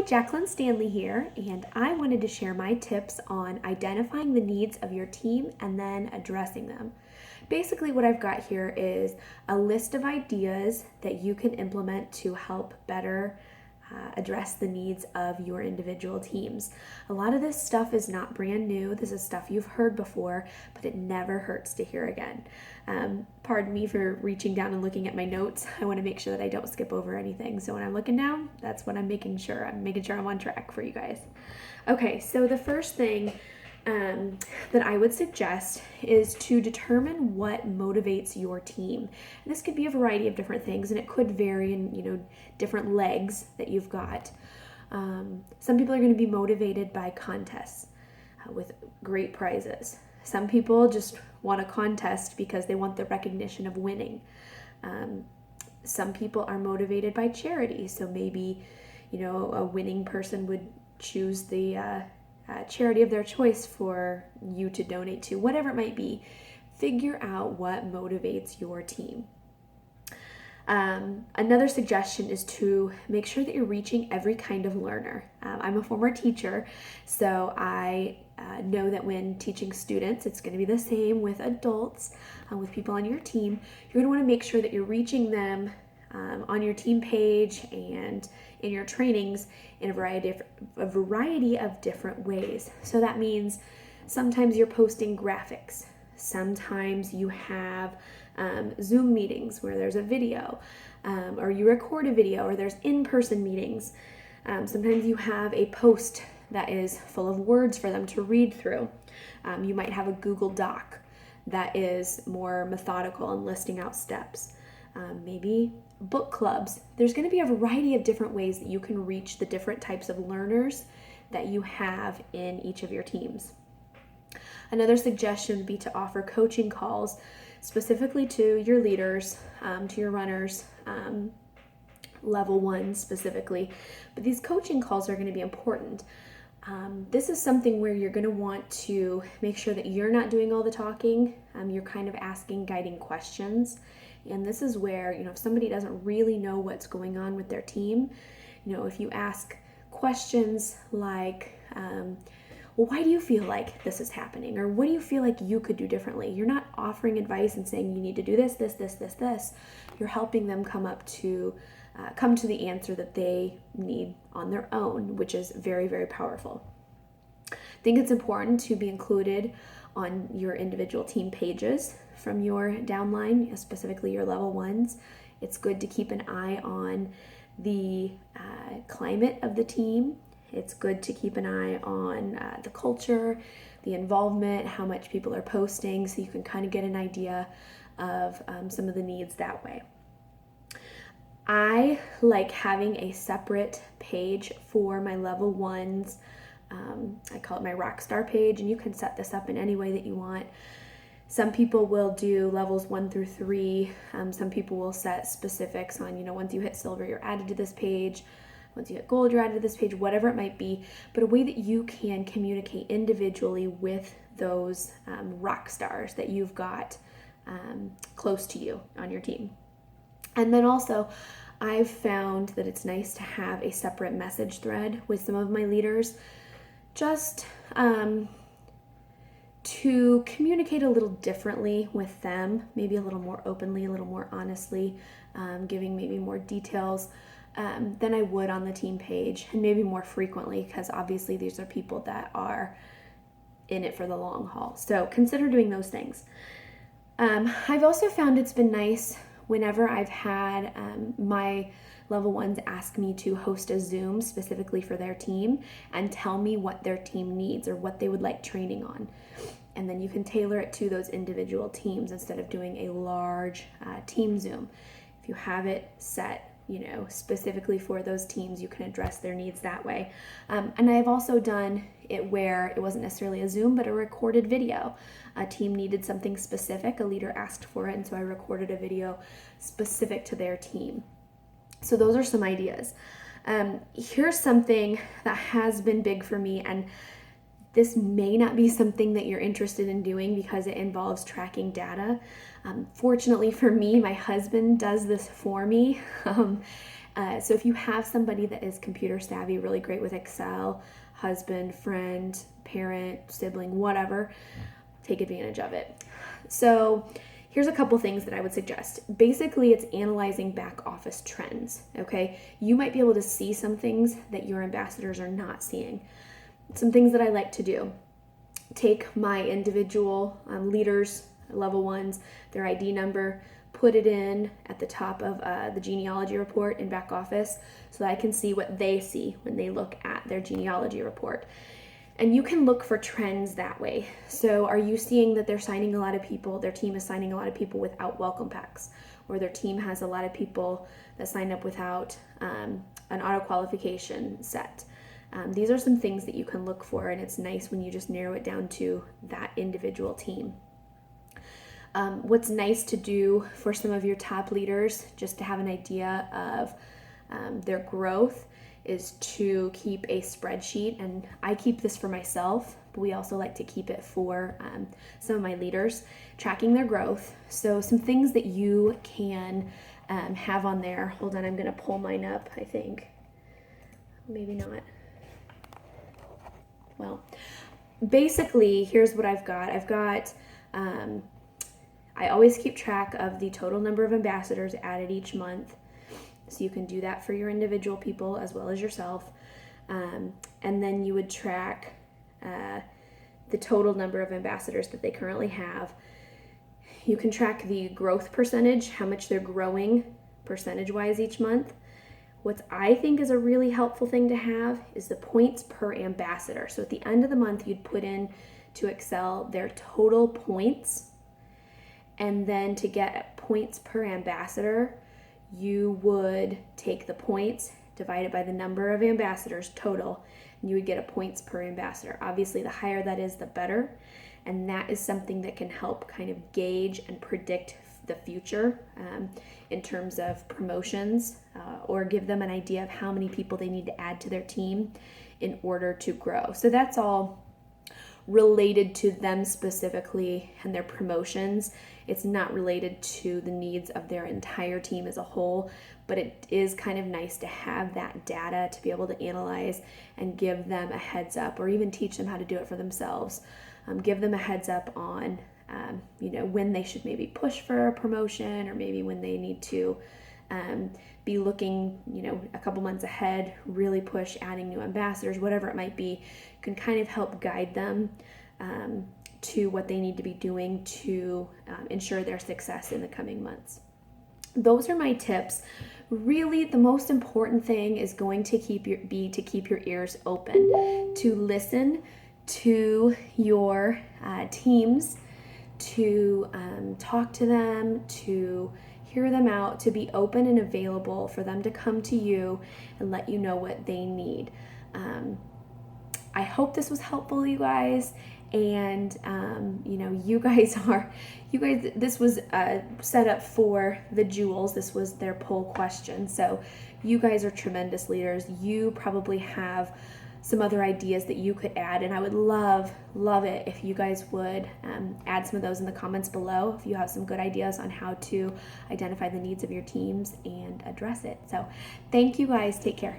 Jacqueline Stanley here, and I wanted to share my tips on identifying the needs of your team and then addressing them. Basically, what I've got here is a list of ideas that you can implement to help better address the needs of your individual teams. A lot of this stuff is not brand new. This is stuff you've heard before, but it never hurts to hear again. Pardon me for reaching down and looking at my notes. I want to make sure that I don't skip over anything. So when I'm looking down, that's what I'm making sure. I'm making sure I'm on track for you guys. Okay, so the first thing that I would suggest is to determine what motivates your team. And this could be a variety of different things, and it could vary in different legs that you've got. Some people are going to be motivated by contests with great prizes. Some people just want a contest because they want the recognition of winning. Some people are motivated by charity, so maybe a winning person would choose the charity of their choice for you to donate to, whatever it might be. Figure out what motivates your team. Another suggestion is to make sure that you're reaching every kind of learner. I'm a former teacher, so I know that when teaching students, it's going to be the same with adults, with people on your team. You're going to want to make sure that you're reaching them on your team page and in your trainings in a variety of different ways. So that means sometimes you're posting graphics. Sometimes you have Zoom meetings where there's a video, or you record a video, or there's in-person meetings. Sometimes you have a post that is full of words for them to read through. You might have a Google Doc that is more methodical and listing out steps. Maybe book clubs. There's going to be a variety of different ways that you can reach the different types of learners that you have in each of your teams. Another suggestion would be to offer coaching calls specifically to your leaders, to your runners, level 1 specifically. But these coaching calls are going to be important. This is something where you're going to want to make sure that you're not doing all the talking. You're kind of asking guiding questions. And this is where, if somebody doesn't really know what's going on with their team, if you ask questions like, well, why do you feel like this is happening? Or what do you feel like you could do differently? You're not offering advice and saying you need to do this. You're helping them come to the answer that they need on their own, which is very, very powerful. I think it's important to be included on your individual team pages from your downline, specifically your level 1s. It's good to keep an eye on the climate of the team. It's good to keep an eye on the culture, the involvement, how much people are posting, so you can kind of get an idea of some of the needs that way. I like having a separate page for my level 1s. I call it my Rockstar page, and you can set this up in any way that you want. Some people will do levels 1 through 3. Some people will set specifics on, once you hit silver, you're added to this page. Once you hit gold, you're added to this page, whatever it might be. But a way that you can communicate individually with those rock stars that you've got close to you on your team. And then also, I've found that it's nice to have a separate message thread with some of my leaders, just to communicate a little differently with them, maybe a little more openly, a little more honestly, giving maybe more details than I would on the team page, and maybe more frequently, because obviously these are people that are in it for the long haul. So consider doing those things. I've also found it's been nice whenever I've had my level 1s ask me to host a Zoom specifically for their team and tell me what their team needs or what they would like training on. And then you can tailor it to those individual teams instead of doing a large team Zoom. If you have it set, specifically for those teams, you can address their needs that way. And I've also done it where it wasn't necessarily a Zoom, but a recorded video. A team needed something specific, a leader asked for it, and so I recorded a video specific to their team. So those are some ideas. Here's something that has been big for me, and this may not be something that you're interested in doing because it involves tracking data. Fortunately for me, my husband does this for me. So if you have somebody that is computer savvy, really great with Excel, husband, friend, parent, sibling, whatever, take advantage of it. So here's a couple things that I would suggest. Basically, it's analyzing back office trends, okay? You might be able to see some things that your ambassadors are not seeing. Some things that I like to do. Take my individual leaders, level ones, their ID number, put it in at the top of the genealogy report in back office so that I can see what they see when they look at their genealogy report. And you can look for trends that way. So are you seeing that they're signing a lot of people, their team is signing a lot of people without welcome packs, or their team has a lot of people that signed up without an auto qualification set? These are some things that you can look for, and it's nice when you just narrow it down to that individual team. What's nice to do for some of your top leaders, just to have an idea of their growth, is to keep a spreadsheet. And I keep this for myself, but we also like to keep it for some of my leaders, tracking their growth. So some things that you can have on there. Hold on, I'm going to pull mine up, I think. Maybe not. Well, basically, here's what I've got. I always keep track of the total number of ambassadors added each month. So you can do that for your individual people as well as yourself. And then you would track the total number of ambassadors that they currently have. You can track the growth percentage, how much they're growing percentage-wise each month. What I think is a really helpful thing to have is the points per ambassador. So at the end of the month, you'd put in to Excel their total points. And then to get points per ambassador, you would take the points, divide it by the number of ambassadors total, and you would get a points per ambassador. Obviously, the higher that is, the better. And that is something that can help kind of gauge and predict the future in terms of promotions or give them an idea of how many people they need to add to their team in order to grow. So that's all related to them specifically and their promotions. It's not related to the needs of their entire team as a whole, but it is kind of nice to have that data to be able to analyze and give them a heads up, or even teach them how to do it for themselves. Give them a heads up on when they should maybe push for a promotion, or maybe when they need to be looking, a couple months ahead, really push adding new ambassadors, whatever it might be, can kind of help guide them to what they need to be doing to ensure their success in the coming months. Those are my tips. Really, the most important thing is going to keep your ears open, to listen to your teams, to talk to them, to hear them out, to be open and available for them to come to you and let you know what they need. I hope this was helpful, you guys. And this was set up for the Jewels. This was their poll question. So you guys are tremendous leaders. You probably have some other ideas that you could add, and I would love it if you guys would add some of those in the comments below if you have some good ideas on how to identify the needs of your teams and address it. So thank you guys. Take care.